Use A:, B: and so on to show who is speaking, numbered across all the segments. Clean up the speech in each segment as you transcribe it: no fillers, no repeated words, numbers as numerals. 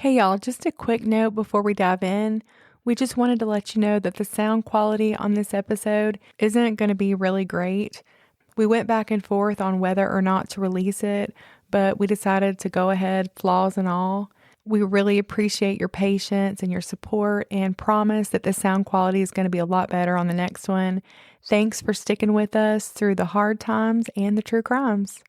A: Hey y'all, just a quick note before we dive in. We just wanted to let you know that the sound quality on this episode isn't going to be really great. We went back and forth on whether or not to release it, but we decided to go ahead, flaws and all. We really appreciate your patience and your support and promise that the sound quality is going to be a lot better on the next one. Thanks for sticking with us through the hard times and the true crimes.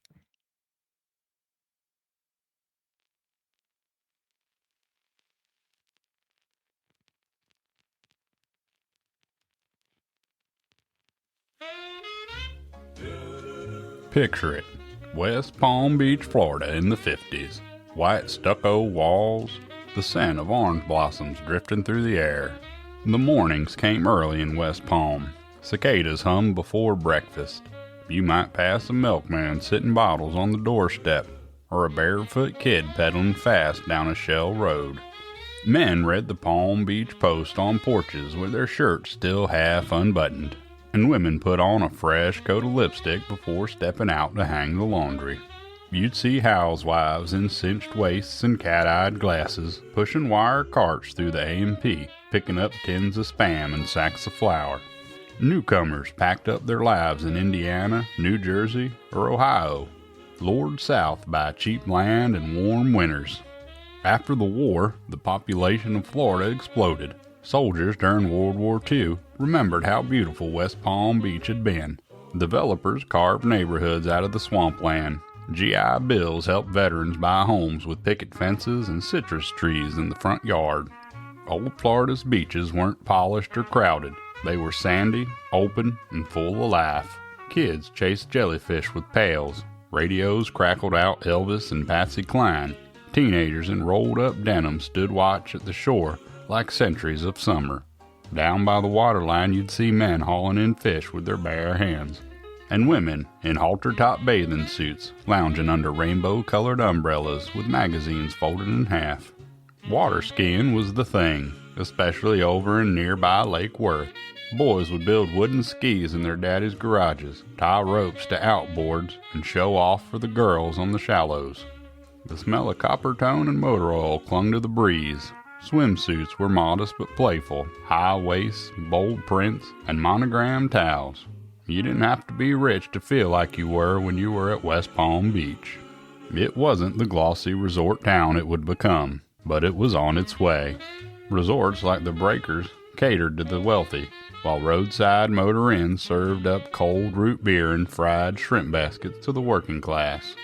B: Picture it. West Palm Beach, Florida in the 50s. White stucco walls, the scent of orange blossoms drifting through the air. The mornings came early in West Palm. Cicadas hummed before breakfast. You might pass a milkman sitting bottles on the doorstep, or a barefoot kid pedaling fast down a shell road. Men read the Palm Beach Post on porches with their shirts still half unbuttoned, and women put on a fresh coat of lipstick before stepping out to hang the laundry. You'd see housewives in cinched waists and cat-eyed glasses pushing wire carts through the A&P, picking up tins of Spam and sacks of flour. Newcomers packed up their lives in Indiana, New Jersey, or Ohio, lured south by cheap land and warm winters. After the war, the population of Florida exploded. Soldiers during World War II remembered how beautiful West Palm Beach had been. Developers carved neighborhoods out of the swampland. GI Bills helped veterans buy homes with picket fences and citrus trees in the front yard. Old Florida's beaches weren't polished or crowded. They were sandy, open, and full of life. Kids chased jellyfish with pails. Radios crackled out Elvis and Patsy Cline. Teenagers in rolled-up denim stood watch at the shore like sentries of summer. Down by the waterline you'd see men hauling in fish with their bare hands, and women in halter-top bathing suits lounging under rainbow-colored umbrellas with magazines folded in half. Water skiing was the thing, especially over in nearby Lake Worth. Boys would build wooden skis in their daddy's garages, tie ropes to outboards, and show off for the girls on the shallows. The smell of copper tone and motor oil clung to the breeze. Swimsuits were modest but playful, high waists, bold prints, and monogrammed towels. You didn't have to be rich to feel like you were when you were at West Palm Beach. It wasn't the glossy resort town it would become, but it was on its way. Resorts like the Breakers catered to the wealthy, while roadside motor inns served up cold root beer and fried shrimp baskets to the working class.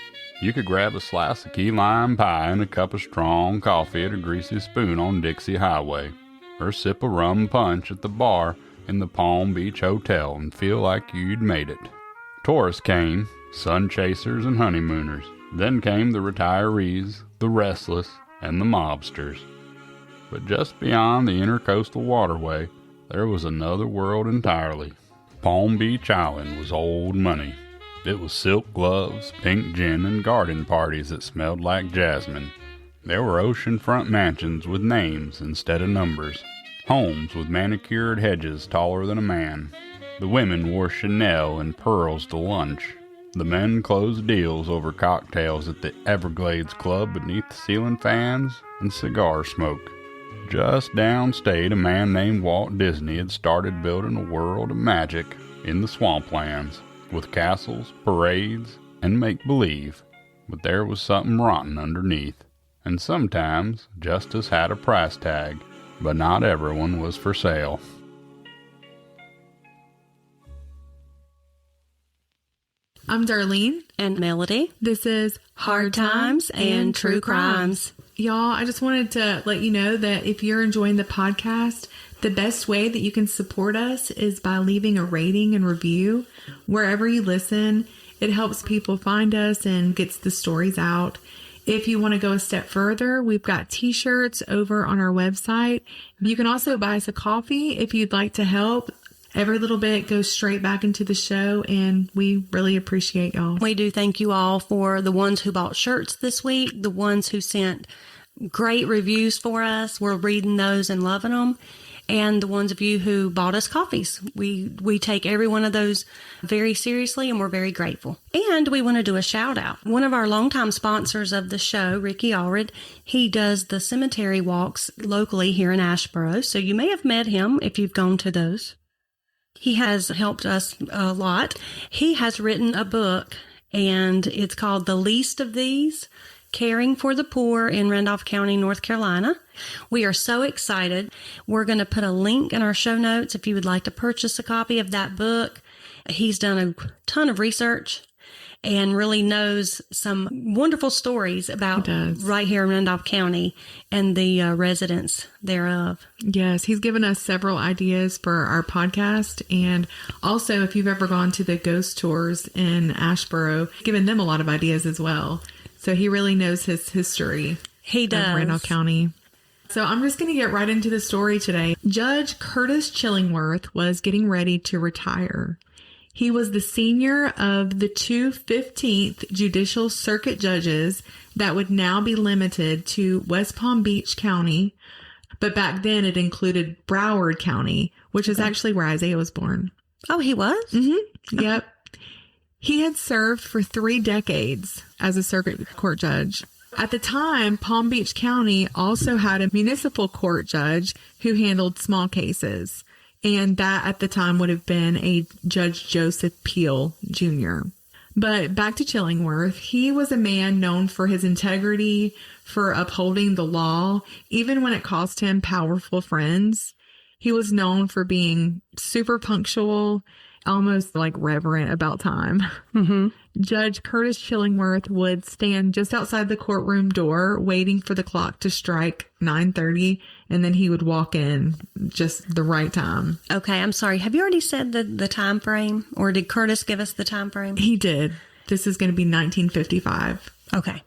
B: You could grab a slice of key lime pie and a cup of strong coffee at a greasy spoon on Dixie Highway, or sip a rum punch at the bar in the Palm Beach Hotel and feel like you'd made it. Tourists came, sun chasers and honeymooners. Then came the retirees, the restless, and the mobsters. But just beyond the intercoastal waterway, there was another world entirely. Palm Beach Island was old money. It was silk gloves, pink gin, and garden parties that smelled like jasmine. There were oceanfront mansions with names instead of numbers. Homes with manicured hedges taller than a man. The women wore Chanel and pearls to lunch. The men closed deals over cocktails at the Everglades Club beneath ceiling fans and cigar smoke. Just downstate, a man named Walt Disney had started building a world of magic in the swamplands, with castles, parades, and make-believe. But there was something rotten underneath, and sometimes justice had a price tag, but not everyone was for sale.
A: I'm Darlene.
C: And Melody.
A: This is
C: Hard Times and True Crimes.
A: Y'all, I just wanted to let you know that if you're enjoying the podcast, the best way that you can support us is by leaving a rating and review wherever you listen. It helps people find us and gets the stories out. If you want to go a step further, we've got t-shirts over on our website. You can also buy us a coffee if you'd like to help. Every little bit goes straight back into the show, and we really appreciate y'all.
C: We do thank you all for the ones who bought shirts this week, the ones who sent great reviews for us. We're reading those and loving them. and the ones of you who bought us coffees. We take every one of those very seriously, and we're very grateful. And we want to do a shout out. One of our longtime sponsors of the show, Ricky Allred, he does the cemetery walks locally here in Asheboro. So you may have met him if you've gone to those. He has helped us a lot. He has written a book, and it's called The Least of These: Caring for the Poor in Randolph County, North Carolina. We are so excited. We're going to put a link in our show notes if you would like to purchase a copy of that book. He's done a ton of research and really knows some wonderful stories about right here in Randolph County and the residents thereof.
A: Yes, he's given us several ideas for our podcast. And also, if you've ever gone to the ghost tours in Asheboro, given them a lot of ideas as well. So he really knows his history.
C: He does.
A: Of Randolph County. So I'm just going to get right into the story today. Judge Curtis Chillingworth was getting ready to retire. He was the senior of the two 15th Judicial Circuit judges that would now be limited to West Palm Beach County. But back then it included Broward County, which is actually where Isaiah was born.
C: Oh, he was?
A: Mm-hmm. Yep. He had served for 3 decades as a circuit court judge. At the time, Palm Beach County also had a municipal court judge who handled small cases. And that at the time would have been a Judge Joseph Peel Jr. But back to Chillingworth, he was a man known for his integrity, for upholding the law, even when it cost him powerful friends. He was known for being super punctual, almost like reverent about time.
C: Mm-hmm.
A: Judge Curtis Chillingworth would stand just outside the courtroom door waiting for the clock to strike 9:30, and then he would walk in just the right time.
C: Okay, I'm sorry. Have you already said the time frame, or did Curtis give us the time frame?
A: He did. This is going to be 1955.
C: Okay.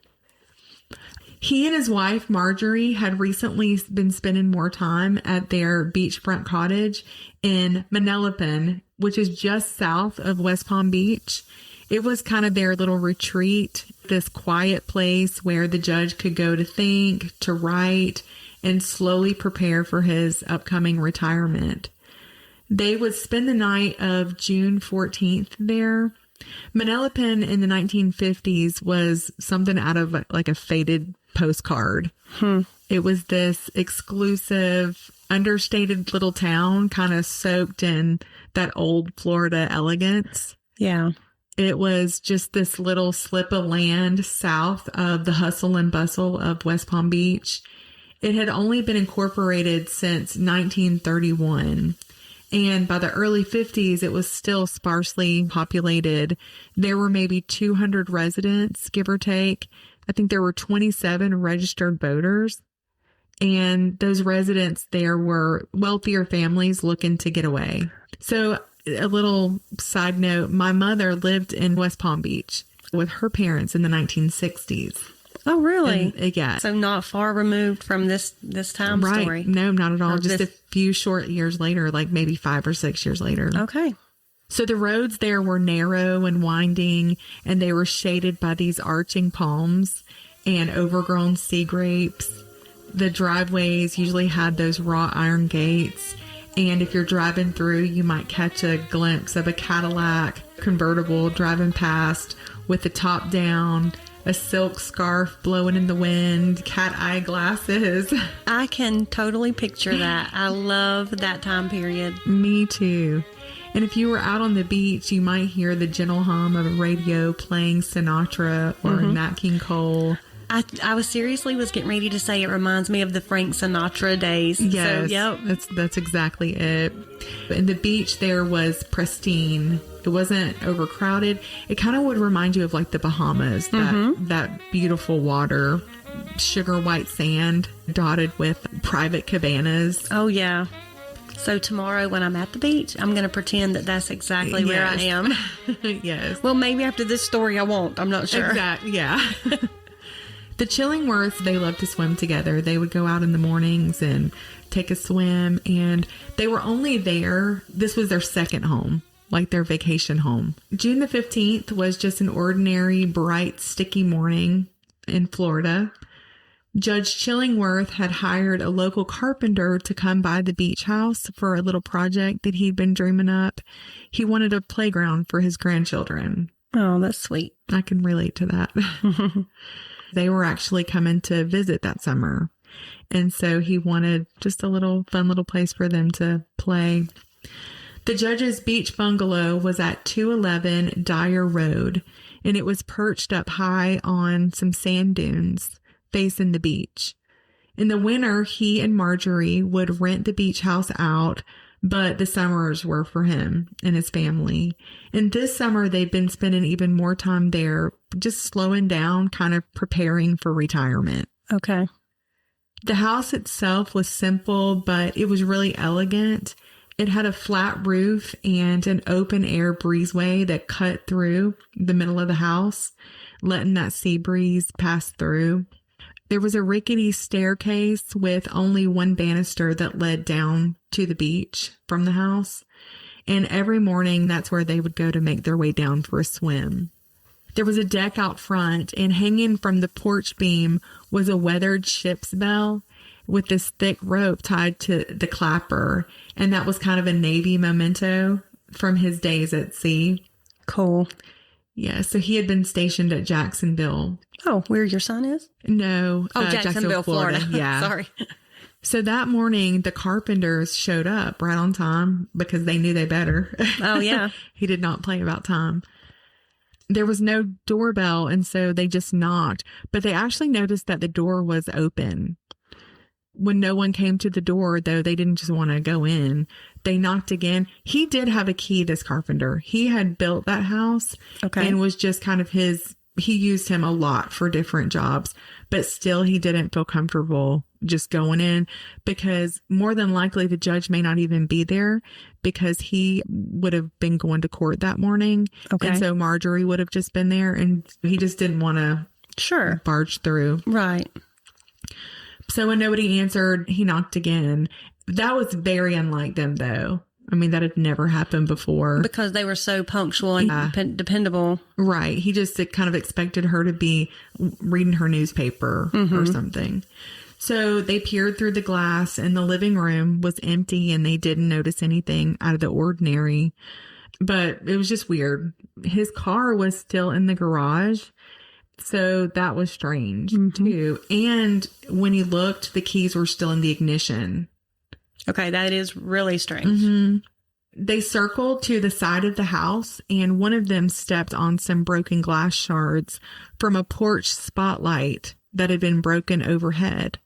A: He and his wife, Marjorie, had recently been spending more time at their beachfront cottage in Manalapan, which is just south of West Palm Beach. It was kind of their little retreat, this quiet place where the judge could go to think, to write, and slowly prepare for his upcoming retirement. They would spend the night of June 14th there. Manalapan in the 1950s was something out of like a faded postcard. It was this exclusive, understated little town, kind of soaked in that old Florida elegance.
C: Yeah.
A: It was just this little slip of land south of the hustle and bustle of West Palm Beach. It had only been incorporated since 1931. And by the early 50s, it was still sparsely populated. There were maybe 200 residents, give or take. I think there were 27 registered voters. And those residents there were wealthier families looking to get away. So a little side note, my mother lived in West Palm Beach with her parents in the 1960s.
C: Oh, really?
A: And, yeah.
C: So not far removed from this time story.
A: No, not at all.
C: Or
A: just a few short years later, like maybe 5 or 6 years later.
C: Okay.
A: So the roads there were narrow and winding, and they were shaded by these arching palms and overgrown sea grapes. The driveways usually had those wrought iron gates. And if you're driving through, you might catch a glimpse of a Cadillac convertible driving past with the top down, a silk scarf blowing in the wind, cat eye glasses.
C: I can totally picture that. I love that time period.
A: Me too. And if you were out on the beach, you might hear the gentle hum of a radio playing Sinatra or Nat King Cole.
C: I was getting ready to say it reminds me of the Frank Sinatra days.
A: Yes,
C: so, yep.
A: That's exactly it. And the beach there was pristine. It wasn't overcrowded. It kind of would remind you of like the Bahamas, that beautiful water, sugar white sand dotted with private cabanas.
C: Oh, yeah. So tomorrow when I'm at the beach, I'm going to pretend that that's exactly where I am.
A: Yes.
C: Well, maybe after this story I won't. I'm not sure.
A: Exactly. Yeah. The Chillingworths, they loved to swim together. They would go out in the mornings and take a swim, and they were only there. This was their second home, like their vacation home. June the 15th was just an ordinary, bright, sticky morning in Florida. Judge Chillingworth had hired a local carpenter to come by the beach house for a little project that he'd been dreaming up. He wanted a playground for his grandchildren.
C: Oh, that's sweet.
A: I can relate to that. They were actually coming to visit that summer. And so he wanted just a little fun little place for them to play. The judge's beach bungalow was at 211 Dyer Road, and it was perched up high on some sand dunes facing the beach. In the winter, he and Marjorie would rent the beach house out, but the summers were for him and his family. And this summer, they've been spending even more time there, just slowing down, kind of preparing for retirement.
C: Okay.
A: The house itself was simple, but it was really elegant. It had a flat roof and an open air breezeway that cut through the middle of the house, letting that sea breeze pass through. There was a rickety staircase with only one banister that led down to the beach from the house. And every morning, that's where they would go to make their way down for a swim. There was a deck out front, and hanging from the porch beam was a weathered ship's bell with this thick rope tied to the clapper. And that was kind of a Navy memento from his days at sea.
C: Cool.
A: Yeah, so he had been stationed at Jacksonville.
C: Oh, where your son is?
A: No.
C: Jacksonville, Florida.
A: Yeah.
C: Sorry.
A: So that morning, the carpenters showed up right on time because they knew they better.
C: Oh, yeah.
A: He did not play about time. There was no doorbell, and so they just knocked. But they actually noticed that the door was open. When no one came to the door, though, they didn't just want to go in. They knocked again. He did have a key, this carpenter. He had built that house and was just kind of he used him a lot for different jobs, but still he didn't feel comfortable just going in because more than likely the judge may not even be there because he would have been going to court that morning. Okay. And so Marjorie would have just been there and he just didn't want to barge through.
C: Right.
A: So when nobody answered, he knocked again. That was very unlike them, though. I mean, that had never happened before.
C: Because they were so punctual and dependable.
A: Right. He just kind of expected her to be reading her newspaper or something. So they peered through the glass and the living room was empty and they didn't notice anything out of the ordinary. But it was just weird. His car was still in the garage. So that was strange, too. And when he looked, the keys were still in the ignition.
C: Okay, that is really strange.
A: They circled to the side of the house, and one of them stepped on some broken glass shards from a porch spotlight that had been broken overhead.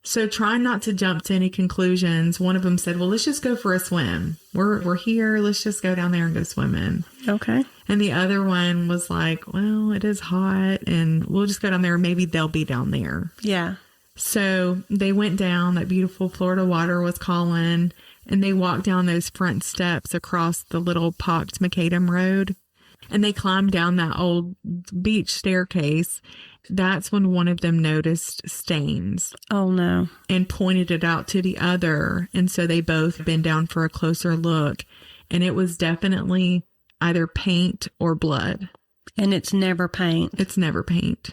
A: So trying not to jump to any conclusions, one of them said, well, let's just go for a swim. We're here. Let's just go down there and go swimming.
C: Okay.
A: And the other one was like, well, it is hot and we'll just go down there. Maybe they'll be down there.
C: Yeah.
A: So they went down. That beautiful Florida water was calling, and they walked down those front steps across the little pocked macadam road, and they climbed down that old beach staircase. That's when one of them noticed stains.
C: Oh, no.
A: And pointed it out to the other. And so they both bent down for a closer look, and it was definitely either paint or blood.
C: And it's never paint.
A: It's never paint.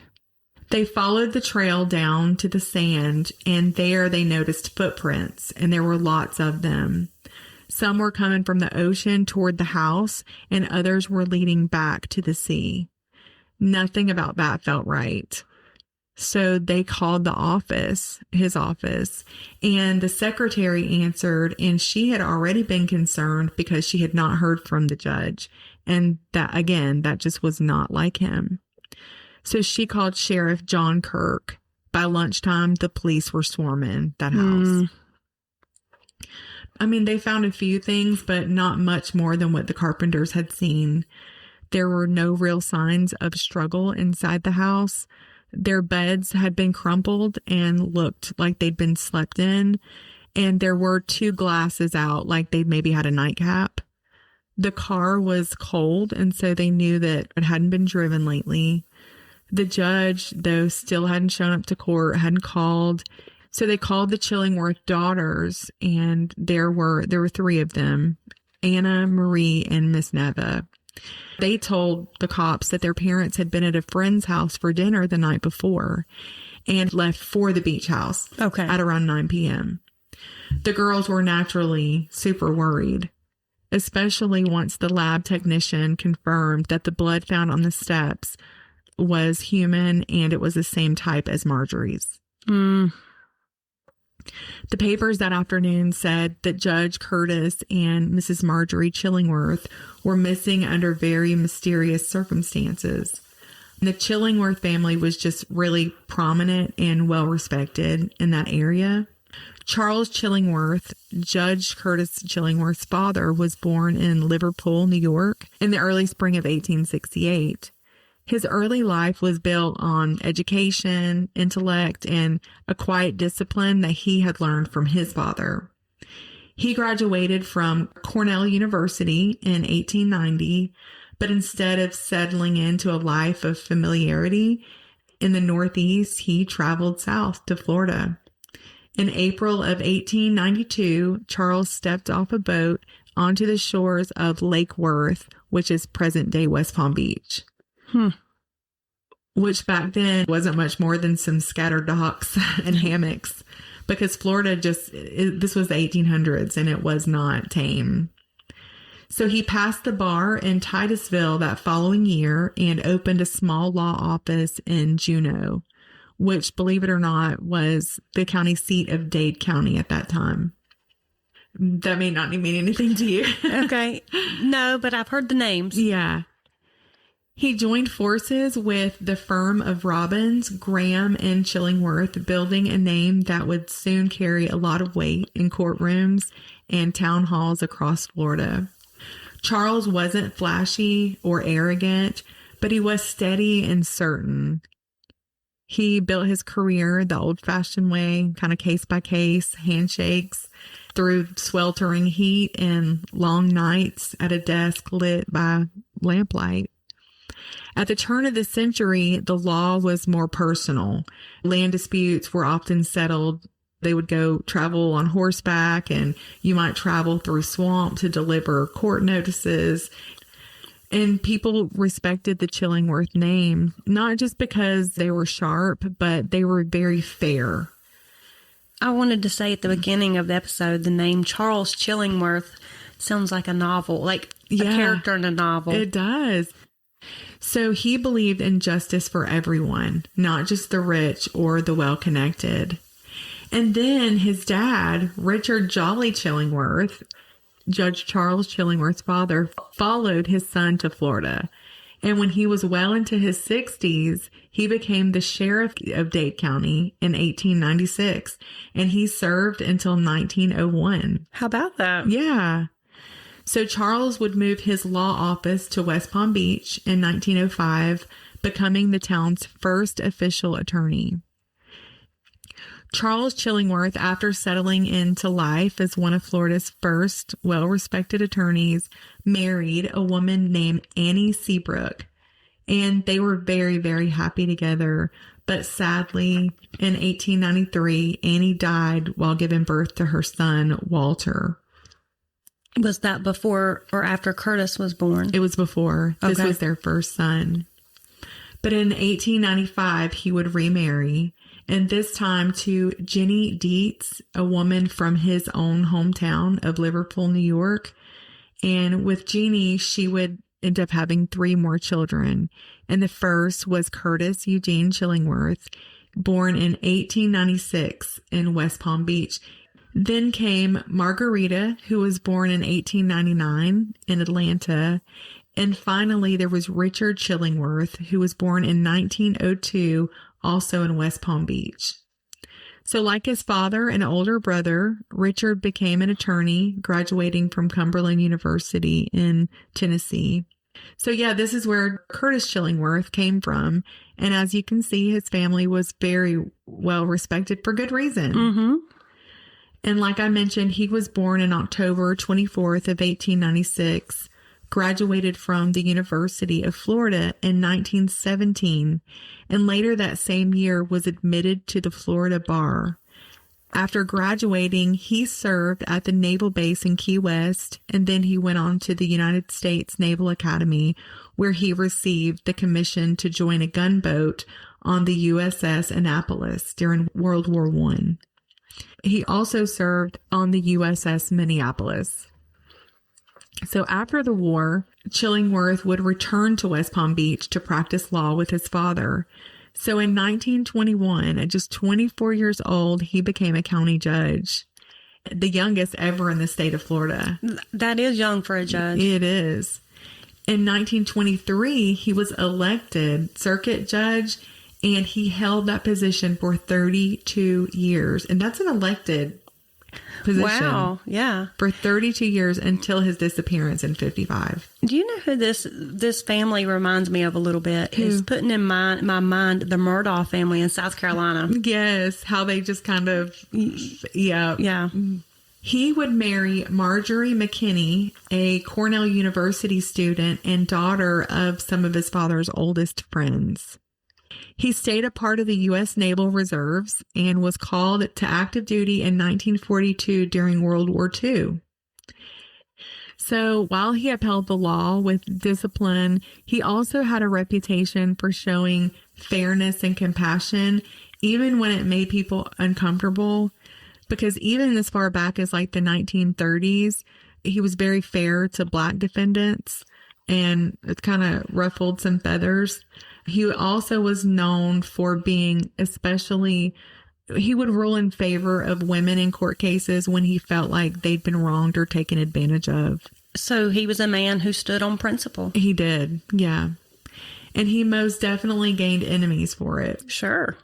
A: They followed the trail down to the sand, and there they noticed footprints, and there were lots of them. Some were coming from the ocean toward the house, and others were leading back to the sea. Nothing about that felt right. So they called the office, his office, and the secretary answered, and she had already been concerned because she had not heard from the judge. And that, again, that just was not like him. So she called Sheriff John Kirk. By lunchtime, the police were swarming that house. I mean, they found a few things, but not much more than what the carpenters had seen. There were no real signs of struggle inside the house. Their beds had been crumpled and looked like they'd been slept in. And there were 2 glasses out, like they'd maybe had a nightcap. The car was cold, and so they knew that it hadn't been driven lately. The judge, though, still hadn't shown up to court, hadn't called. So they called the Chillingworth daughters, and there were 3 of them, Anna, Marie, and Miss Neva. They told the cops that their parents had been at a friend's house for dinner the night before. and left for the beach house at around 9 p.m. The girls were naturally super worried, especially once the lab technician confirmed that the blood found on the steps was human and it was the same type as Marjorie's. The papers that afternoon said that Judge Curtis and Mrs. Marjorie Chillingworth were missing under very mysterious circumstances. The Chillingworth family was just really prominent and well respected in that area. Charles Chillingworth, Judge Curtis Chillingworth's father, was born in Liverpool, New York, in the early spring of 1868. His early life was built on education, intellect, and a quiet discipline that he had learned from his father. He graduated from Cornell University in 1890, but instead of settling into a life of familiarity in the Northeast, he traveled south to Florida. In April of 1892, Charles stepped off a boat onto the shores of Lake Worth, which is present-day West Palm Beach. Which back then wasn't much more than some scattered docks and hammocks, because Florida this was the 1800s and it was not tame. So he passed the bar in Titusville that following year and opened a small law office in Juneau, which, believe it or not, was the county seat of Dade County at that time. That may not mean anything to you.
C: Okay. No, but I've heard the names.
A: Yeah. He joined forces with the firm of Robbins, Graham, and Chillingworth, building a name that would soon carry a lot of weight in courtrooms and town halls across Florida. Charles wasn't flashy or arrogant, but he was steady and certain. He built his career the old-fashioned way, kind of case by case, handshakes, through sweltering heat and long nights at a desk lit by lamplight. At the turn of the century, the law was more personal. Land disputes were often settled. They would go travel on horseback, and you might travel through swamp to deliver court notices. And people respected the Chillingworth name, not just because they were sharp, but they were very fair.
C: I wanted to say at the beginning of the episode, the name Charles Chillingworth sounds like a novel, like a character in a novel.
A: It does. So he believed in justice for everyone, not just the rich or the well-connected. And then his dad, Richard Jolly Chillingworth, Judge Charles Chillingworth's father, followed his son to Florida. And when he was well into his 60s, he became the sheriff of Dade County in 1896, and he served until 1901.
C: How about that?
A: Yeah. So Charles would move his law office to West Palm Beach in 1905, becoming the town's first official attorney. Charles Chillingworth, after settling into life as one of Florida's first well-respected attorneys, married a woman named Annie Seabrook, and they were very, very happy together. But sadly, in 1893, Annie died while giving birth to her son, Walter.
C: Was that before or after Curtis was born?
A: It was before. This was their first son. But in 1895, he would remarry, and this time to Jenny Dietz, a woman from his own hometown of Liverpool, New York. And with Jeannie, she would end up having 3 more children. And the first was Curtis Eugene Chillingworth, born in 1896 in West Palm Beach. Then came Margarita, who was born in 1899 in Atlanta. And finally, there was Richard Chillingworth, who was born in 1902, also in West Palm Beach. So like his father and older brother, Richard became an attorney, graduating from Cumberland University in Tennessee. So yeah, this is where Curtis Chillingworth came from. And as you can see, his family was very well respected for good reason.
C: Mm-hmm.
A: And like I mentioned, he was born in October 24th of 1896, graduated from the University of Florida in 1917, and later that same year was admitted to the Florida bar. After graduating, he served at the Naval Base in Key West, and then he went on to the United States Naval Academy, where he received the commission to join a gunboat on the USS Annapolis during World War I. He also served on the USS Minneapolis. So after the war, Chillingworth would return to West Palm Beach to practice law with his father. So in 1921, at just 24 years old, he became a county judge, the youngest ever in the state of Florida.
C: That is young for a judge.
A: It is. In 1923, he was elected circuit judge, and he held that position for 32 years. And that's an elected position.
C: Wow, yeah.
A: For 32 years until his disappearance in 55.
C: Do you know who this family reminds me of a little bit?
A: Who?
C: Is putting in my mind the Murdaugh family in South Carolina.
A: Yes, how they just kind of, yeah.
C: Yeah.
A: He would marry Marjorie McKinney, a Cornell University student and daughter of some of his father's oldest friends. He stayed a part of the U.S. Naval Reserves and was called to active duty in 1942 during World War II. So while he upheld the law with discipline, he also had a reputation for showing fairness and compassion, even when it made people uncomfortable. Because even as far back as like the 1930s, he was very fair to Black defendants, and it kind of ruffled some feathers. He also was known for being he would rule in favor of women in court cases when he felt like they'd been wronged or taken advantage of.
C: So he was a man who stood on principle.
A: He did, yeah. And he most definitely gained enemies for it.
C: Sure.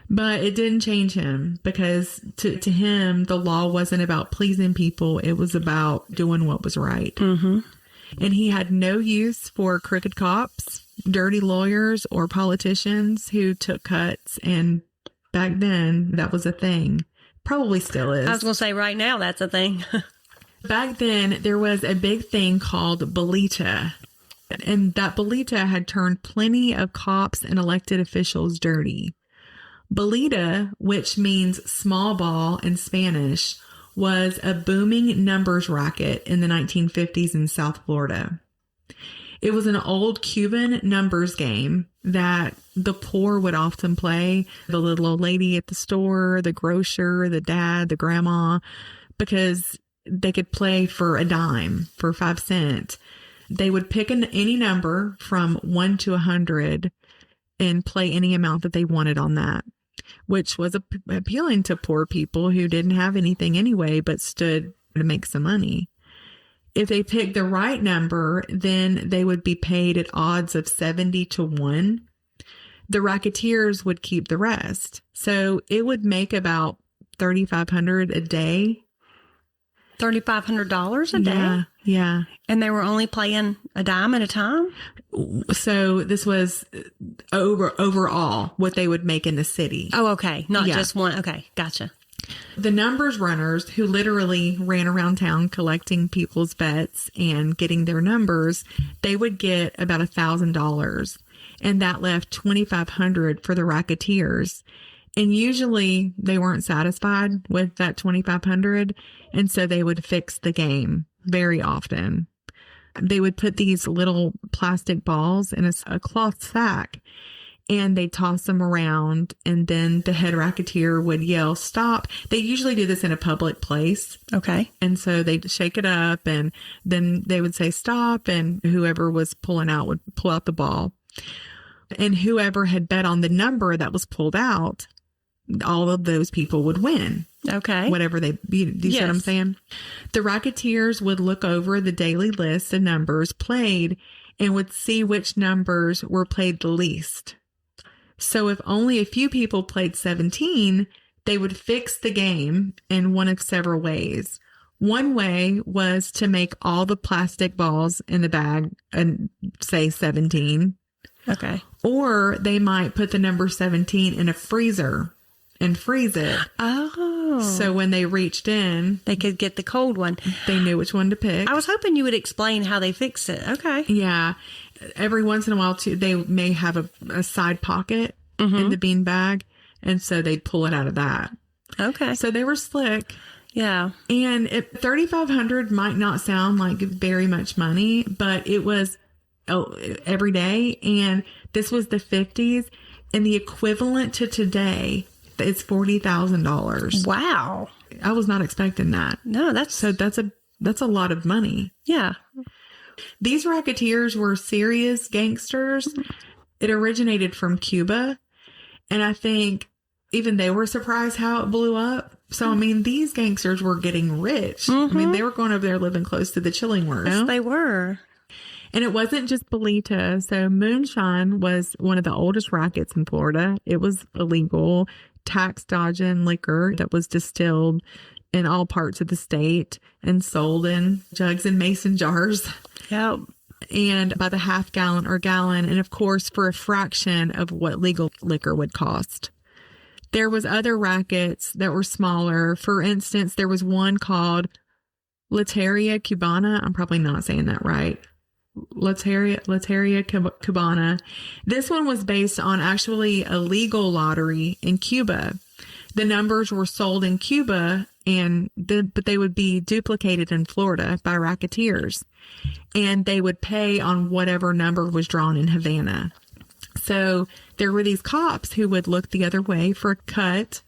A: But it didn't change him, because to him, the law wasn't about pleasing people. It was about doing what was right.
C: Mm-hmm.
A: And he had no use for crooked cops, dirty lawyers, or politicians who took cuts. And back then, that was a thing. Probably still is.
C: I was going to say right now, that's a thing.
A: Back then, there was a big thing called bolita. And that bolita had turned plenty of cops and elected officials dirty. Bolita, which means small ball in Spanish, was a booming numbers racket in the 1950s in South Florida. It was an old Cuban numbers game that the poor would often play. The little old lady at the store, the grocer, the dad, the grandma, because they could play for a dime, for 5 cents. They would pick any number from 1 to 100 and play any amount that they wanted on that, which was appealing to poor people who didn't have anything anyway, but stood to make some money. If they picked the right number, then they would be paid at odds of 70 to 1. The racketeers would keep the rest. So it would make about $3,500 a day.
C: $3,500 a day?
A: Yeah.
C: And they were only playing a dime at a time?
A: So this was overall what they would make in the city.
C: Oh, okay. Not just one. Okay. Gotcha.
A: The numbers runners, who literally ran around town collecting people's bets and getting their numbers, they would get about $1,000, and that left $2,500 for the racketeers. And usually they weren't satisfied with that $2,500, and so they would fix the game very often. They would put these little plastic balls in a cloth sack, and they toss them around, and then the head racketeer would yell, "Stop." They usually do this in a public place.
C: Okay.
A: And so they'd shake it up, and then they would say, "Stop," and whoever was pulling out would pull out the ball. And whoever had bet on the number that was pulled out, all of those people would win.
C: Okay.
A: Whatever do you see what I'm saying? The racketeers would look over the daily list of numbers played and would see which numbers were played the least. So if only a few people played 17, they would fix the game in one of several ways. One way was to make all the plastic balls in the bag and say 17.
C: Okay.
A: Or they might put the number 17 in a freezer and freeze it.
C: Oh.
A: So when they reached in,
C: they could get the cold one.
A: They knew which one to pick.
C: I was hoping you would explain how they fix it. Okay.
A: Yeah. Every once in a while, too, they may have a side pocket in the bean bag, and so they'd pull it out of that. Okay. So they were slick.
C: Yeah.
A: And $3,500 might not sound like very much money, but it was every day. And this was the 50s. And the equivalent to today is $40,000.
C: Wow.
A: I was not expecting that.
C: No, that's
A: a lot of money.
C: Yeah.
A: These racketeers were serious gangsters. It originated from Cuba. And I think even they were surprised how it blew up. So, I mean, these gangsters were getting rich. I mean, they were going over there living close to the Chillingworths.
C: Yes, they were.
A: And it wasn't just Bolita. So moonshine was one of the oldest rackets in Florida. It was illegal tax dodging liquor that was distilled in all parts of the state and sold in jugs and mason jars.
C: Yep.
A: And by the half gallon or gallon. And of course, for a fraction of what legal liquor would cost. There was other rackets that were smaller. For instance, there was one called Loteria Cubana. I'm probably not saying that right. Loteria Cubana. This one was based on actually a legal lottery in Cuba. The numbers were sold in Cuba, but they would be duplicated in Florida by racketeers, and they would pay on whatever number was drawn in Havana. So there were these cops who would look the other way for a cut,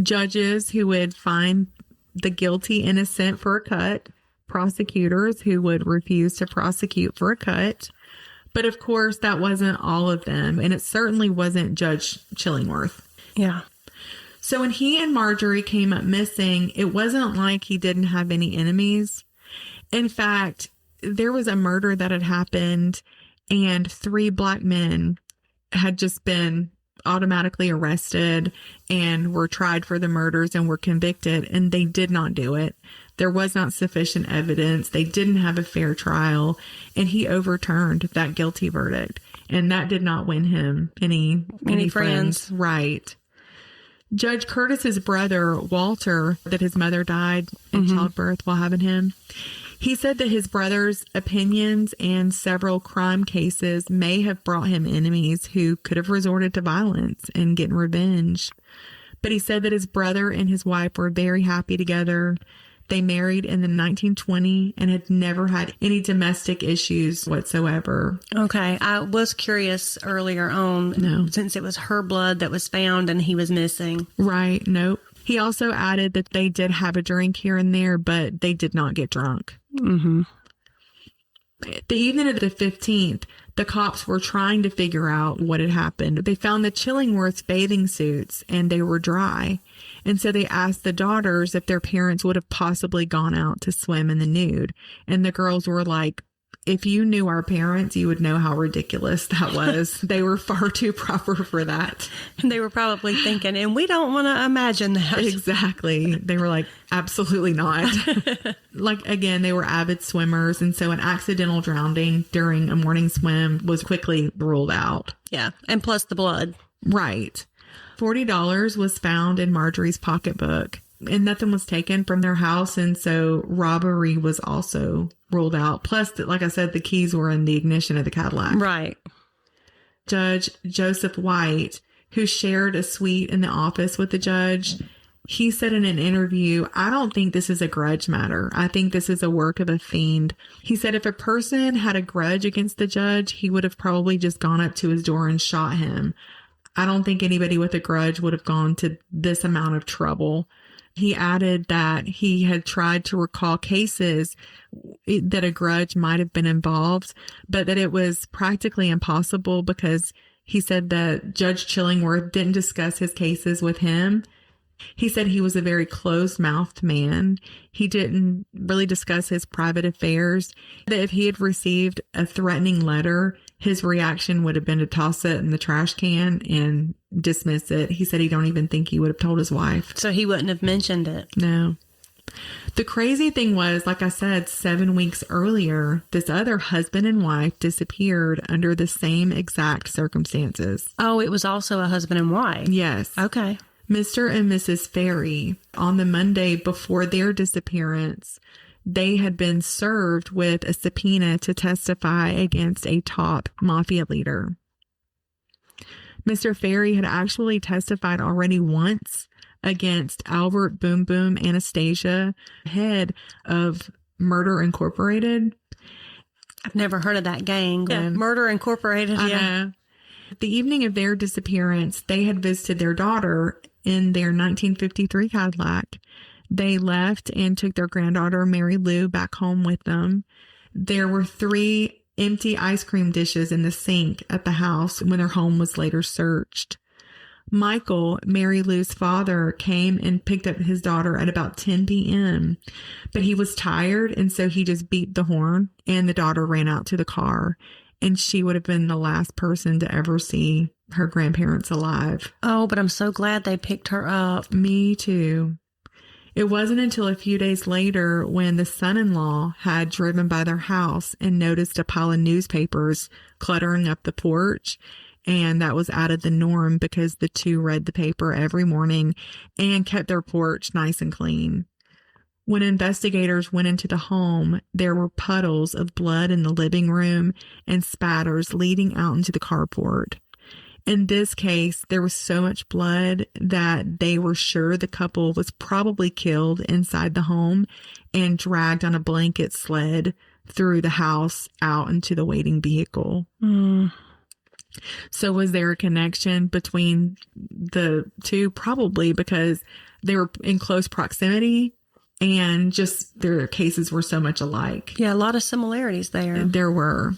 A: judges who would find the guilty innocent for a cut, prosecutors who would refuse to prosecute for a cut. But of course, that wasn't all of them. And it certainly wasn't Judge Chillingworth.
C: Yeah.
A: So when he and Marjorie came up missing, it wasn't like he didn't have any enemies. In fact, there was a murder that had happened and 3 black men had just been automatically arrested and were tried for the murders and were convicted, and they did not do it. There was not sufficient evidence. They didn't have a fair trial, and he overturned that guilty verdict, and that did not win him any friends. Right. Judge Curtis's brother, Walter, that his mother died in childbirth while having him, he said that his brother's opinions and several crime cases may have brought him enemies who could have resorted to violence and getting revenge. But he said that his brother and his wife were very happy together. They married in the 1920 and had never had any domestic issues whatsoever.
C: Okay. I was curious earlier on, since it was her blood that was found and he was missing.
A: Right. Nope. He also added that they did have a drink here and there, but they did not get drunk.
C: Mm-hmm.
A: The evening of the 15th, the cops were trying to figure out what had happened. They found the Chillingworth's bathing suits and they were dry. And so they asked the daughters if their parents would have possibly gone out to swim in the nude. And the girls were like, if you knew our parents, you would know how ridiculous that was. They were far too proper for that.
C: And they were probably thinking, and we don't want to imagine that.
A: Exactly. They were like, absolutely not. Like, again, they were avid swimmers. And so an accidental drowning during a morning swim was quickly ruled out.
C: Yeah. And plus the blood.
A: Right. $40 was found in Marjorie's pocketbook. And nothing was taken from their house. And so robbery was also ruled out. Plus, like I said, the keys were in the ignition of the Cadillac.
C: Right.
A: Judge Joseph White, who shared a suite in the office with the judge, he said in an interview, I don't think this is a grudge matter. I think this is a work of a fiend. He said if a person had a grudge against the judge, he would have probably just gone up to his door and shot him. I don't think anybody with a grudge would have gone to this amount of trouble. He added that he had tried to recall cases that a grudge might have been involved, but that it was practically impossible because he said that Judge Chillingworth didn't discuss his cases with him. He said he was a very closed-mouthed man. He didn't really discuss his private affairs. That if he had received a threatening letter, his reaction would have been to toss it in the trash can and dismiss it. He said he don't even think he would have told his wife.
C: So he wouldn't have mentioned it.
A: No. The crazy thing was, like I said, 7 weeks earlier, this other husband and wife disappeared under the same exact circumstances.
C: Oh, it was also a husband and wife.
A: Yes.
C: Okay.
A: Mr. and Mrs. Ferry, on the Monday before their disappearance, they had been served with a subpoena to testify against a top mafia leader. Mr. Ferry had actually testified already once against Albert Boom Boom Anastasia, head of Murder Incorporated.
C: I've never heard of that gang. Yeah. Murder Incorporated.
A: Yeah. The evening of their disappearance, they had visited their daughter in their 1953 Cadillac. They left and took their granddaughter, Mary Lou, back home with them. There were 3 empty ice cream dishes in the sink at the house when their home was later searched. Michael, Mary Lou's father, came and picked up his daughter at about 10 p.m., but he was tired, and so he just beat the horn, and the daughter ran out to the car, and she would have been the last person to ever see her grandparents alive.
C: Oh, but I'm so glad they picked her up.
A: Me too. It wasn't until a few days later when the son-in-law had driven by their house and noticed a pile of newspapers cluttering up the porch. And that was out of the norm because the two read the paper every morning and kept their porch nice and clean. When investigators went into the home, there were puddles of blood in the living room and spatters leading out into the carport. In this case, there was so much blood that they were sure the couple was probably killed inside the home and dragged on a blanket sled through the house out into the waiting vehicle. So was there a connection between the two? Probably, because they were in close proximity and just their cases were so much alike.
C: Yeah, a lot of similarities there.
A: There were.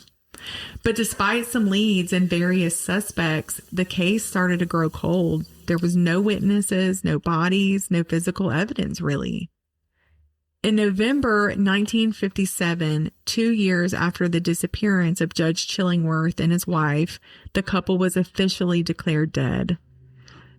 A: But despite some leads and various suspects, the case started to grow cold. There was no witnesses, no bodies, no physical evidence, really. In November 1957, 2 years after the disappearance of Judge Chillingworth and his wife, the couple was officially declared dead.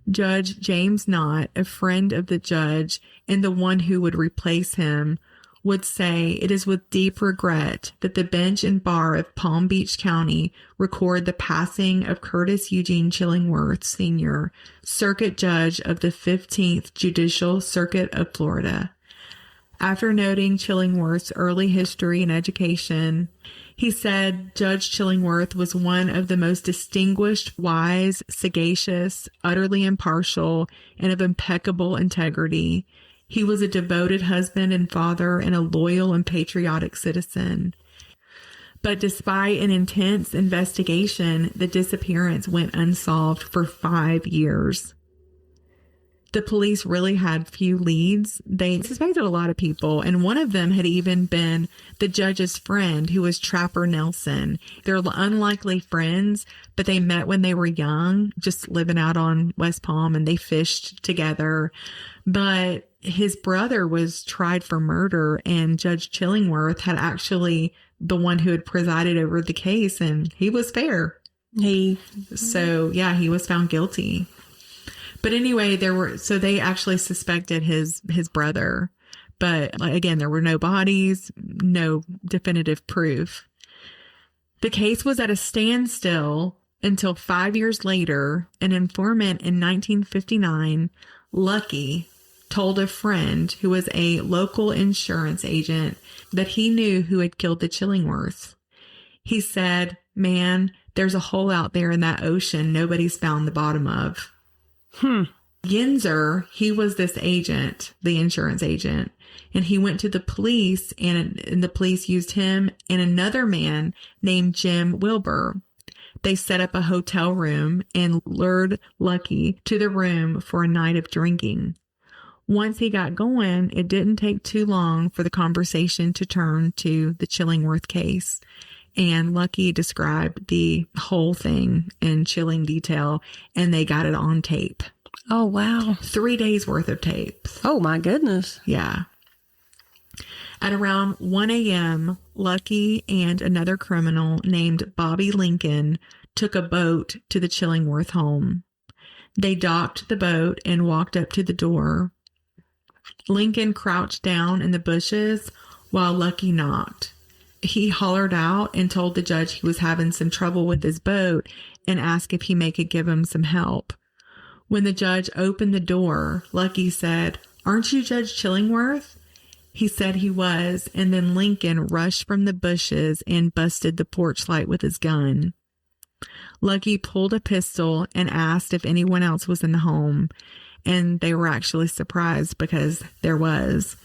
A: Judge James Knott, a friend of the judge and the one who would replace him, would say it is with deep regret that the bench and bar of Palm Beach County record the passing of Curtis Eugene Chillingworth, Sr., Circuit Judge of the 15th Judicial Circuit of Florida. After noting Chillingworth's early history and education, he said Judge Chillingworth was one of the most distinguished, wise, sagacious, utterly impartial, and of impeccable integrity. He was a devoted husband and father and a loyal and patriotic citizen. But despite an intense investigation, the disappearance went unsolved for 5 years. The police really had few leads. They suspected a lot of people, and one of them had even been the judge's friend, who was Trapper Nelson. They're unlikely friends, but they met when they were young, just living out on West Palm, and they fished together. But his brother was tried for murder, and Judge Chillingworth had actually the one who had presided over the case, and he was fair. He was found guilty. But anyway, they actually suspected his brother. But again, there were no bodies, no definitive proof. The case was at a standstill until 5 years later, an informant in 1959, Lucky, told a friend who was a local insurance agent that he knew who had killed the Chillingworths. He said, "Man, there's a hole out there in that ocean nobody's found the bottom of." Yinzer, he was this agent, the insurance agent, and he went to the police, and the police used him and another man named Jim Wilbur. They set up a hotel room and lured Lucky to the room for a night of drinking. Once he got going, it didn't take too long for the conversation to turn to the Chillingworth case. And Lucky described the whole thing in chilling detail, and they got it on tape.
C: Oh, wow.
A: 3 days worth of tapes.
C: Oh, my goodness.
A: Yeah. At around 1 a.m., Lucky and another criminal named Bobby Lincoln took a boat to the Chillingworth home. They docked the boat and walked up to the door. Lincoln crouched down in the bushes while Lucky knocked. He hollered out and told the judge he was having some trouble with his boat and asked if he could give him some help. When the judge opened the door, Lucky said, "Aren't you Judge Chillingworth?" He said he was, and then Lincoln rushed from the bushes and busted the porch light with his gun. Lucky pulled a pistol and asked if anyone else was in the home, and they were actually surprised because there was.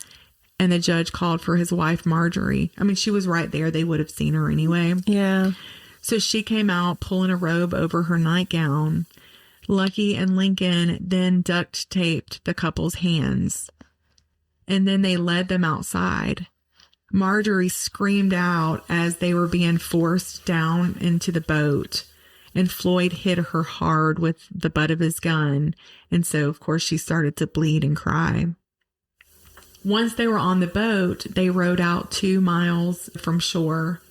A: And the judge called for his wife, Marjorie. I mean, she was right there. They would have seen her anyway.
C: Yeah.
A: So she came out pulling a robe over her nightgown. Lucky and Lincoln then duct taped the couple's hands, and then they led them outside. Marjorie screamed out as they were being forced down into the boat, and Floyd hit her hard with the butt of his gun, and so, of course, she started to bleed and cry. Once they were on the boat, they rowed out 2 miles from shore.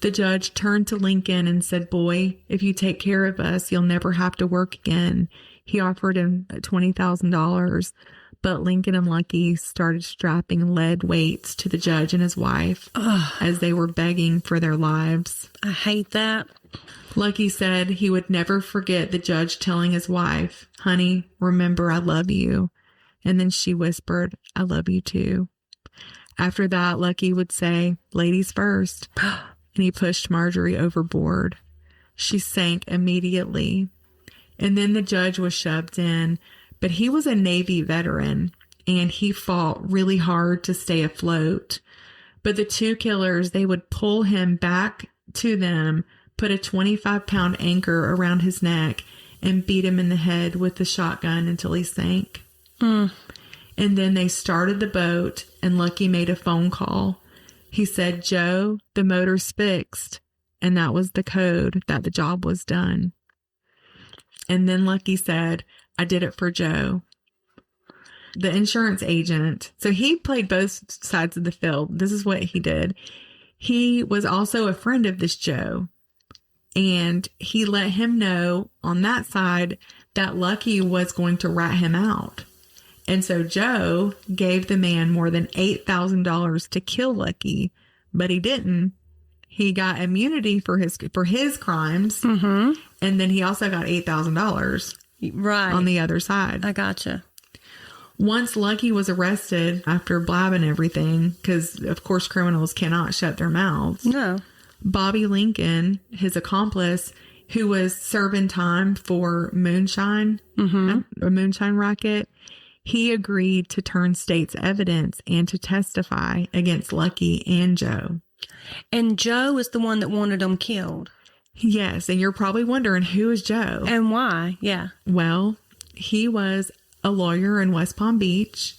A: The judge turned to Lincoln and said, "Boy, if you take care of us, you'll never have to work again." He offered him $20,000, but Lincoln and Lucky started strapping lead weights to the judge and his wife as they were begging for their lives.
C: I hate that.
A: Lucky said he would never forget the judge telling his wife, "Honey, remember, I love you." And then she whispered, "I love you too." After that, Lucky would say, "Ladies first." And he pushed Marjorie overboard. She sank immediately. And then the judge was shoved in, but he was a Navy veteran, and he fought really hard to stay afloat. But the 2 killers, they would pull him back to them, put a 25-pound anchor around his neck, and beat him in the head with the shotgun until he sank. And then they started the boat, and Lucky made a phone call. He said, "Joe, the motor's fixed." And that was the code that the job was done. And then Lucky said, "I did it for Joe." The insurance agent, so he played both sides of the field. This is what he did. He was also a friend of this Joe. And he let him know on that side that Lucky was going to rat him out. And so Joe gave the man more than $8,000 to kill Lucky, but he didn't. He got immunity for his crimes, and then he also got $8,000 on the other side.
C: I gotcha.
A: Once Lucky was arrested after blabbing everything, because of course criminals cannot shut their mouths.
C: No.
A: Bobby Lincoln, his accomplice, who was serving time for moonshine, a moonshine racket, he agreed to turn state's evidence and to testify against Lucky and Joe.
C: And Joe was the one that wanted them killed.
A: Yes, and you're probably wondering, who is Joe?
C: And why? Yeah.
A: Well, he was a lawyer in West Palm Beach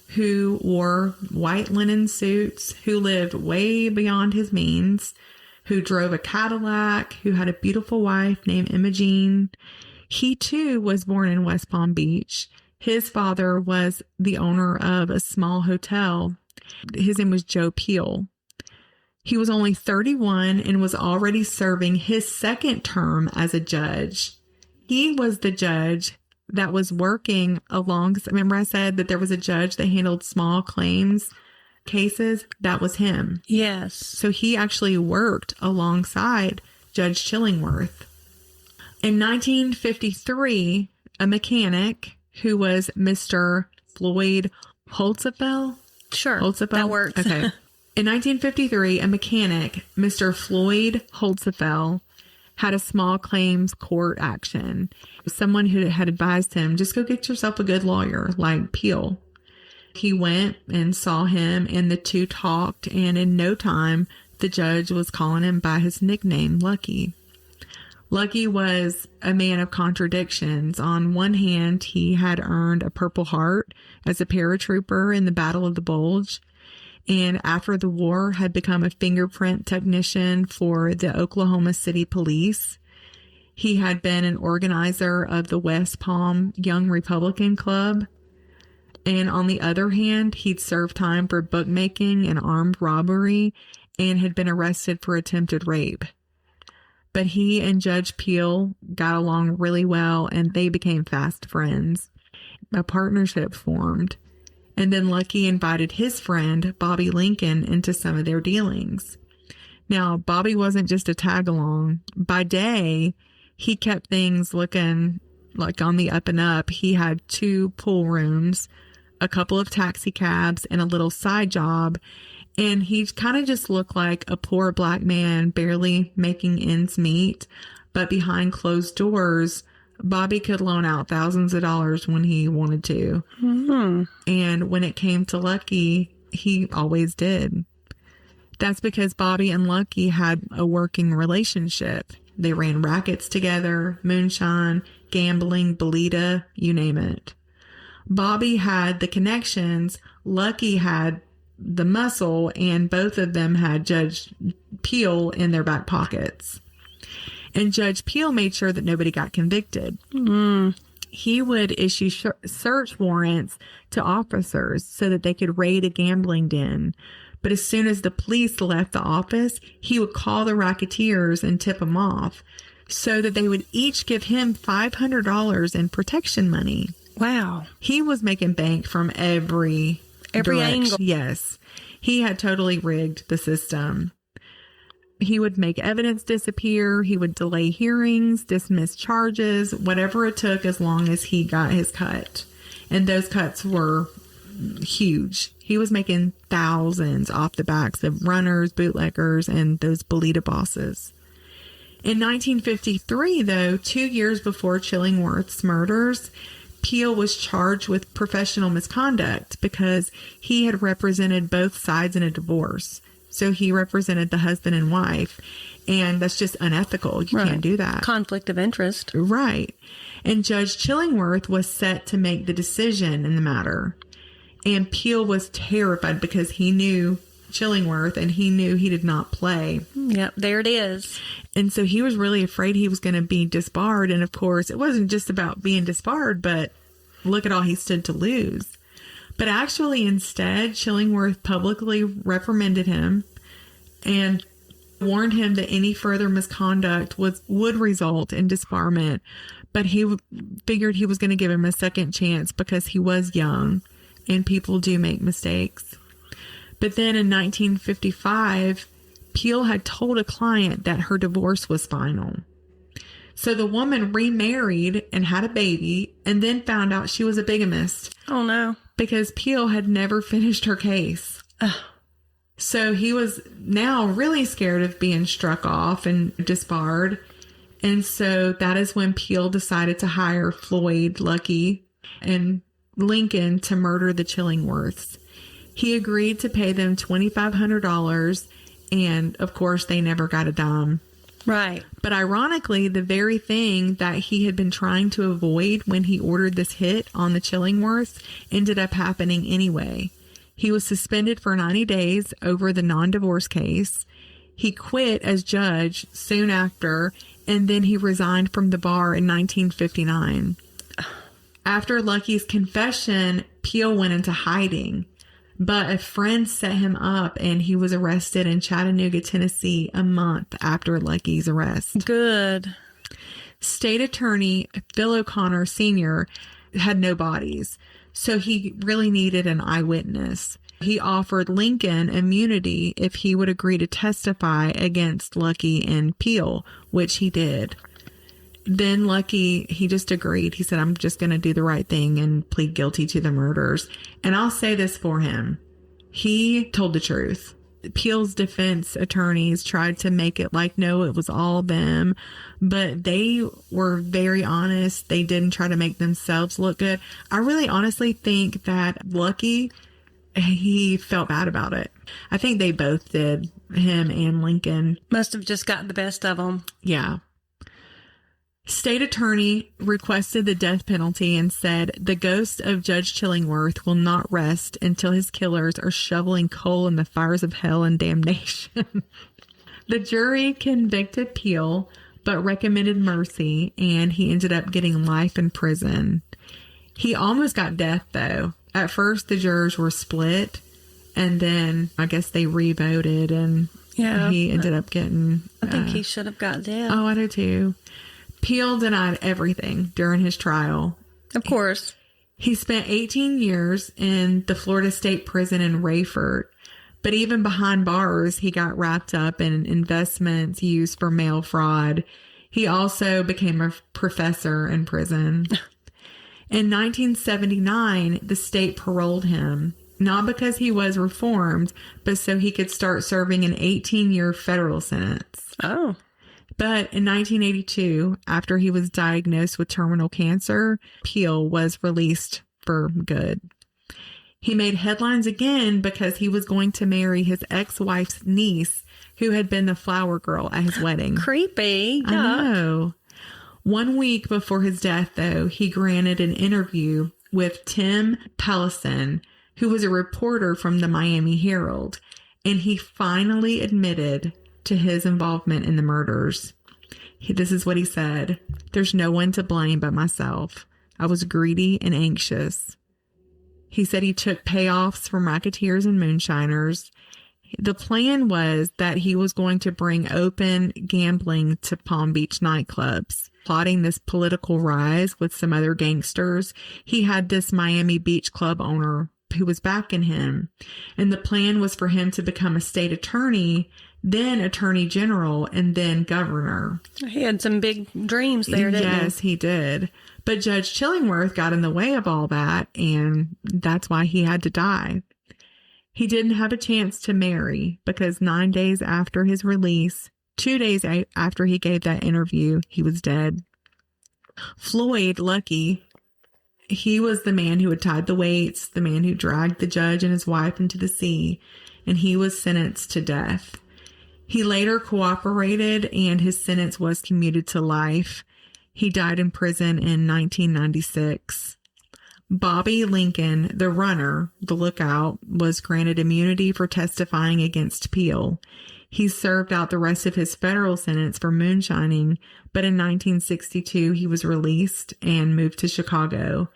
A: who wore white linen suits, who lived way beyond his means, who drove a Cadillac, who had a beautiful wife named Imogene. He, too, was born in West Palm Beach. His father was the owner of a small hotel. His name was Joe Peel. He was only 31 and was already serving his second term as a judge. He was the judge that was working alongside. Remember I said that there was a judge that handled small claims cases? That was him.
C: Yes.
A: So he actually worked alongside Judge Chillingworth. In 1953, a mechanic who was Mr. Floyd Holtzapfel.
C: Sure.
A: Holtzapfel?
C: That works.
A: Okay. In 1953, a mechanic, Mr. Floyd Holtzapfel, had a small claims court action. Someone who had advised him, just go get yourself a good lawyer like Peel. He went and saw him, and the two talked, and in no time, the judge was calling him by his nickname, Lucky. Lucky was a man of contradictions. On one hand, he had earned a Purple Heart as a paratrooper in the Battle of the Bulge, and after the war had become a fingerprint technician for the Oklahoma City Police. He had been an organizer of the West Palm Young Republican Club. And on the other hand, he'd served time for bookmaking and armed robbery and had been arrested for attempted rape. But he and Judge Peel got along really well, and they became fast friends. A partnership formed. And then Lucky invited his friend, Bobby Lincoln, into some of their dealings. Now, Bobby wasn't just a tag-along. By day, he kept things looking like on the up and up. He had 2 pool rooms, a couple of taxi cabs, and a little side job. And he kind of just looked like a poor black man barely making ends meet. But behind closed doors, Bobby could loan out thousands of dollars when he wanted to. Mm-hmm. And when it came to Lucky, he always did. That's because Bobby and Lucky had a working relationship. They ran rackets together, moonshine, gambling, bolita, you name it. Bobby had the connections, Lucky had the muscle, and both of them had Judge Peel in their back pockets. And Judge Peel made sure that nobody got convicted. He would issue search warrants to officers so that they could raid a gambling den. But as soon as the police left the office, he would call the racketeers and tip them off so that they would each give him $500 in protection money.
C: Wow.
A: He was making bank from every direction.
C: Angle.
A: Yes. He had totally rigged the system. He would make evidence disappear. He would delay hearings, dismiss charges, whatever it took, as long as he got his cut. And those cuts were huge. He was making thousands off the backs of runners, bootleggers, and those bolita bosses. In 1953, though, 2 years before Chillingworth's murders, Peel was charged with professional misconduct because he had represented both sides in a divorce. So he represented the husband and wife, and that's just unethical. You can't do that.
C: Conflict of interest.
A: Right. And Judge Chillingworth was set to make the decision in the matter. And Peel was terrified because he knew Chillingworth and he knew he did not play.
C: Yep, there it is.
A: And so he was really afraid he was going to be disbarred. And of course, it wasn't just about being disbarred, but look at all he stood to lose. But actually, instead, Chillingworth publicly reprimanded him and warned him that any further misconduct would result in disbarment. But he figured he was going to give him a second chance because he was young and people do make mistakes. But then in 1955, Peel had told a client that her divorce was final. So the woman remarried and had a baby and then found out she was a bigamist.
C: Oh, no.
A: Because Peel had never finished her case. So he was now really scared of being struck off and disbarred. And so that is when Peel decided to hire Floyd, Lucky, and Lincoln to murder the Chillingworths. He agreed to pay them $2,500, and of course they never got a dime.
C: Right.
A: But ironically, the very thing that he had been trying to avoid when he ordered this hit on the Chillingworths ended up happening anyway. He was suspended for 90 days over the non-divorce case. He quit as judge soon after, and then he resigned from the bar in 1959. After Lucky's confession, Peel went into hiding. But a friend set him up and he was arrested in Chattanooga, Tennessee a month after Lucky's arrest.
C: Good.
A: State Attorney Phil O'Connor Sr. had no bodies, so he really needed an eyewitness. He offered Lincoln immunity if he would agree to testify against Lucky and Peel, which he did. Then Lucky, he just agreed. He said, I'm just going to do the right thing and plead guilty to the murders. And I'll say this for him. He told the truth. Peel's defense attorneys tried to make it like, no, it was all them. But they were very honest. They didn't try to make themselves look good. I really honestly think that Lucky, he felt bad about it. I think they both did, him and Lincoln.
C: Must have just got the best of them.
A: Yeah. State attorney requested the death penalty and said the ghost of Judge Chillingworth will not rest until his killers are shoveling coal in the fires of hell and damnation. The jury convicted Peel, but recommended mercy, and he ended up getting life in prison. He almost got death, though. At first, the jurors were split, and then I guess they re-voted, and he ended up getting...
C: I think he should have got death.
A: Oh, I do too. Peel denied everything during his trial.
C: Of course.
A: He spent 18 years in the Florida State Prison in Rayford. But even behind bars, he got wrapped up in investments used for mail fraud. He also became a professor in prison. In 1979, the state paroled him, not because he was reformed, but so he could start serving an 18-year federal sentence.
C: Oh.
A: But in 1982, after he was diagnosed with terminal cancer, Peel was released for good. He made headlines again because he was going to marry his ex-wife's niece, who had been the flower girl at his wedding.
C: Creepy.
A: I know. 1 week before his death, though, he granted an interview with Tim Pellison, who was a reporter from the Miami Herald, and he finally admitted to his involvement in the murders. This is what he said. "There's no one to blame but myself. I was greedy and anxious." He said he took payoffs from racketeers and moonshiners. The plan was that he was going to bring open gambling to Palm Beach nightclubs. Plotting this political rise with some other gangsters, he had this Miami Beach club owner who was backing him. And the plan was for him to become a state attorney, then attorney general, and then governor.
C: He had some big dreams there, didn't he?
A: Yes, he did. But Judge Chillingworth got in the way of all that, and that's why he had to die. He didn't have a chance to marry because 9 days after his release, 2 days after he gave that interview, he was dead. Floyd Lucky, he was the man who had tied the weights, the man who dragged the judge and his wife into the sea, and he was sentenced to death. He later cooperated, and his sentence was commuted to life. He died in prison in 1996. Bobby Lincoln, the runner, the lookout, was granted immunity for testifying against Peel. He served out the rest of his federal sentence for moonshining, but in 1962 he was released and moved to Chicago.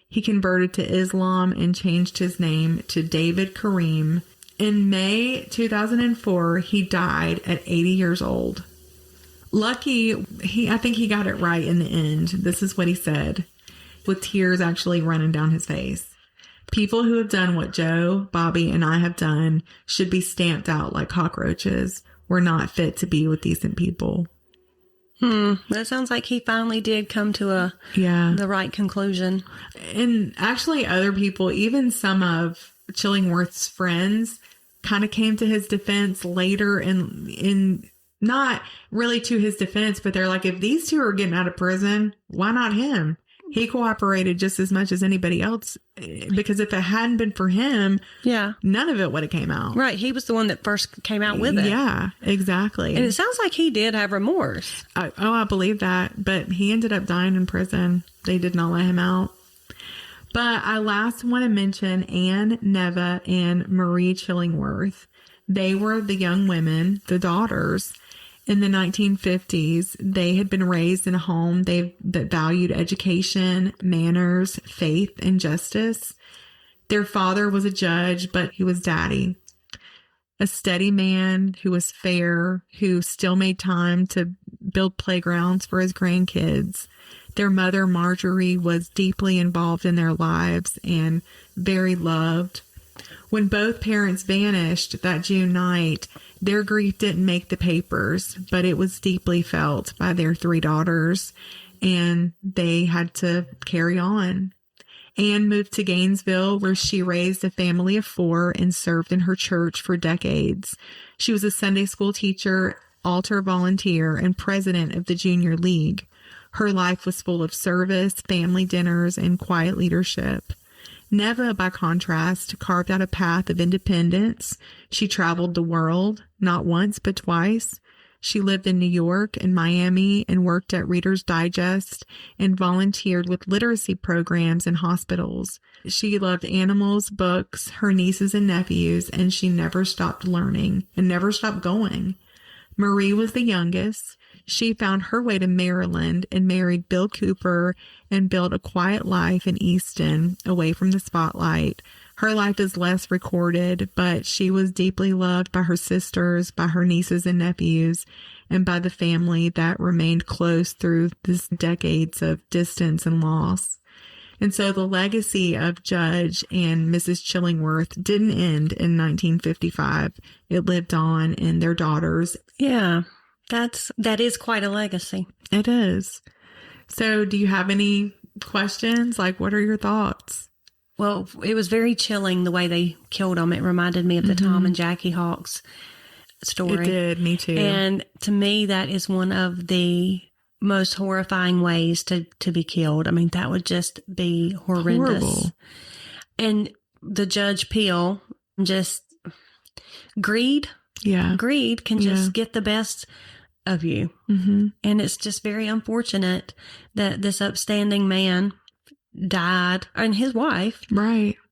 A: He converted to Islam and changed his name to David Kareem. In May 2004, he died at 80 years old. Lucky, I think he got it right in the end. This is what he said, with tears actually running down his face. "People who have done what Joe, Bobby, and I have done should be stamped out like cockroaches. We're not fit to be with decent people."
C: That sounds like he finally did come to the right conclusion.
A: And actually other people, even some of Chillingworth's friends, kind of came to his defense later in not really to his defense, but they're like, if these two are getting out of prison, why not him? He cooperated just as much as anybody else, because if it hadn't been for him, none of it would have came out.
C: Right. He was the one that first came out with it.
A: Yeah, exactly.
C: And it sounds like he did have remorse.
A: I believe that. But he ended up dying in prison. They did not let him out. But I last want to mention Anne Neva and Marie Chillingworth. They were the young women, the daughters. In the 1950s, they had been raised in a home that valued education, manners, faith, and justice. Their father was a judge, but he was daddy. A steady man who was fair, who still made time to build playgrounds for his grandkids. Their mother, Marjorie, was deeply involved in their lives and very loved. When both parents vanished that June night, their grief didn't make the papers, but it was deeply felt by their 3 daughters, and they had to carry on. Anne moved to Gainesville, where she raised a family of 4 and served in her church for decades. She was a Sunday school teacher, altar volunteer, and president of the Junior League. Her life was full of service, family dinners, and quiet leadership. Neva, by contrast, carved out a path of independence. She traveled the world, not once, but twice. She lived in New York and Miami and worked at Reader's Digest and volunteered with literacy programs in hospitals. She loved animals, books, her nieces and nephews, and she never stopped learning and never stopped going. Marie was the youngest. She found her way to Maryland and married Bill Cooper and built a quiet life in Easton, away from the spotlight. Her life is less recorded, but she was deeply loved by her sisters, by her nieces and nephews, and by the family that remained close through these decades of distance and loss. And so the legacy of Judge and Mrs. Chillingworth didn't end in 1955. It lived on in their daughters.
C: Yeah. That is quite a legacy.
A: It is. So do you have any questions? Like, what are your thoughts?
C: Well, it was very chilling the way they killed them. It reminded me of the Tom and Jackie Hawks story.
A: It did. Me too.
C: And to me, that is one of the most horrifying ways to be killed. I mean, that would just be horrendous.
A: Horrible.
C: And the Judge Peel, just greed.
A: Yeah.
C: Greed can just get the best of you.
A: Mm-hmm.
C: And it's just very unfortunate that this upstanding man died and his wife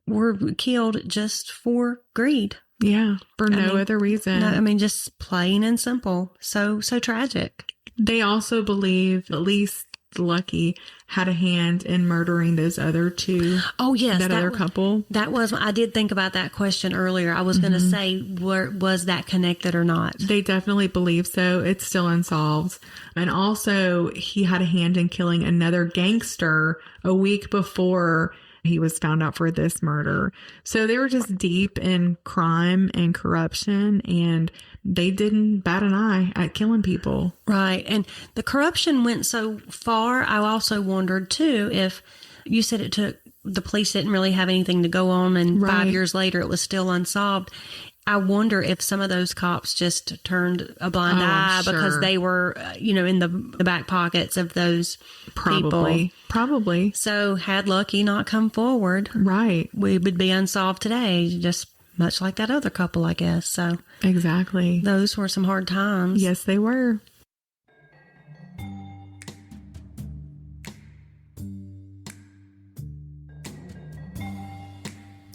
C: were killed just for greed.
A: Yeah. For no other reason.
C: No, just plain and simple. So tragic.
A: They also believe at least Lucky had a hand in murdering those other two.
C: Oh, yes.
A: That other couple.
C: I did think about that question earlier. I was going to say, was that connected or not?
A: They definitely believe so. It's still unsolved. And also, he had a hand in killing another gangster a week before he was found out for this murder. So they were just deep in crime and corruption, and they didn't bat an eye at killing people.
C: Right. And the corruption went so far. I also wondered, too, if you said the police didn't really have anything to go on, and 5 years later it was still unsolved. I wonder if some of those cops just turned a blind eye because they were, in the back pockets of those people.
A: Probably.
C: So had Lucky not come forward, we would be unsolved today, just much like that other couple, I guess. So
A: exactly.
C: Those were some hard times.
A: Yes, they were.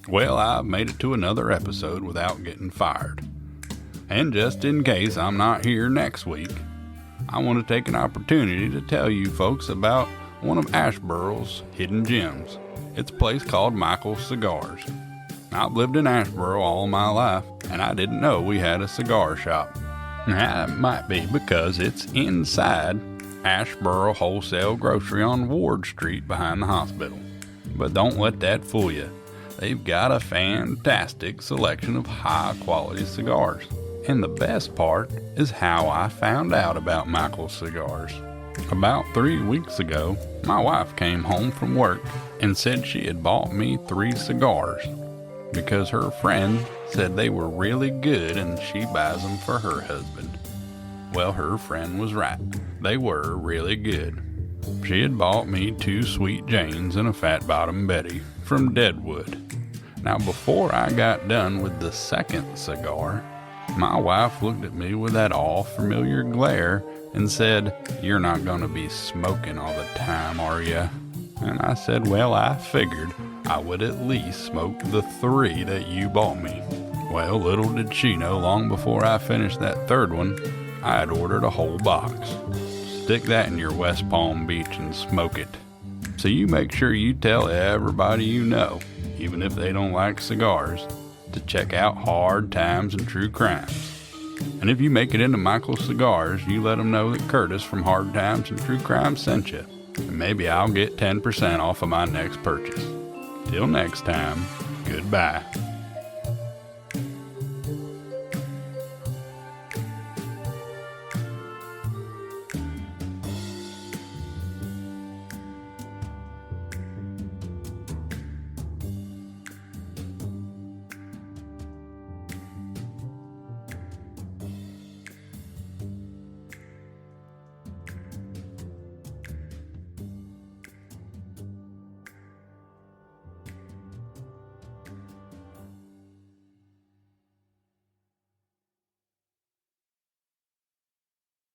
B: Well, I've made it to another episode without getting fired. And just in case I'm not here next week, I want to take an opportunity to tell you folks about one of Asheboro's hidden gems. It's a place called Michael's Cigars. I've lived in Asheboro all my life, and I didn't know we had a cigar shop. That might be because it's inside Asheboro Wholesale Grocery on Ward Street behind the hospital. But don't let that fool you. They've got a fantastic selection of high-quality cigars. And the best part is how I found out about Michael's Cigars. About 3 weeks ago, my wife came home from work and said she had bought me 3 cigars because her friend said they were really good and she buys them for her husband. Well, her friend was right. They were really good. She had bought me 2 Sweet Janes and a Fat Bottom Betty from Deadwood. Now, before I got done with the second cigar, my wife looked at me with that all-familiar glare and said, "You're not going to be smoking all the time, are you?" And I said, "Well, I figured I would at least smoke the 3 that you bought me." Well, little did she know, long before I finished that third one, I had ordered a whole box. Stick that in your West Palm Beach and smoke it. So you make sure you tell everybody you know, even if they don't like cigars, to check out Hard Times and True Crimes. And if you make it into Michael's Cigars, you let them know that Curtis from Hard Times and True Crimes sent you. And maybe I'll get 10% off of my next purchase. Till next time, goodbye.